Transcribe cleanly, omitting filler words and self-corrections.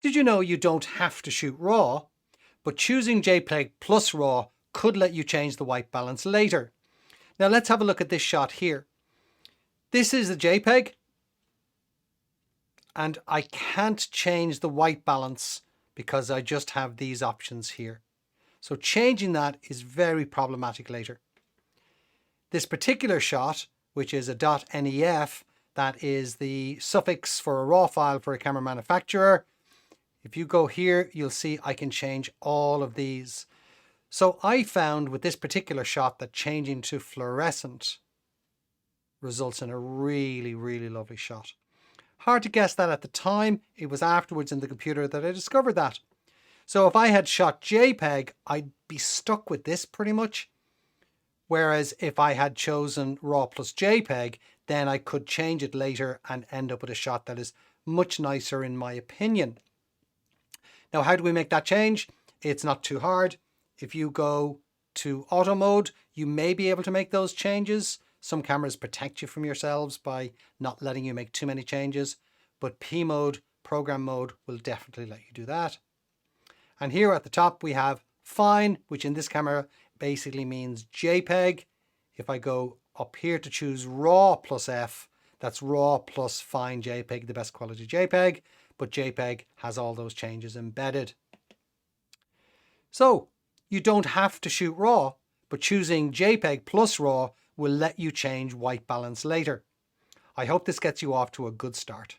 Did you know you don't have to shoot RAW, but choosing JPEG+RAW could let you change the white balance later? Now let's have a look at this shot here. This is the JPEG, and I can't change the white balance because I just have these options here. So changing that is very problematic later. This particular shot, which is a .nef, that is the suffix for a RAW file for a camera manufacturer. If you go here, you'll see I can change all of these. So I found with this particular shot that changing to fluorescent results in a really, really lovely shot. Hard to guess that at the time. It was afterwards in the computer that I discovered that. So if I had shot JPEG, I'd be stuck with this pretty much. Whereas if I had chosen RAW plus JPEG, then I could change it later and end up with a shot that is much nicer in my opinion. Now, how do we make that change? It's not too hard. If you go to auto mode, you may be able to make those changes. Some cameras protect you from yourselves by not letting you make too many changes, but P mode, program mode, will definitely let you do that. And here at the top we have fine, which in this camera basically means JPEG. If I go up here to choose RAW plus F, that's RAW plus fine JPEG, the best quality JPEG, but JPEG has all those changes embedded. So you don't have to shoot RAW, but choosing JPEG+RAW will let you change white balance later. I hope this gets you off to a good start.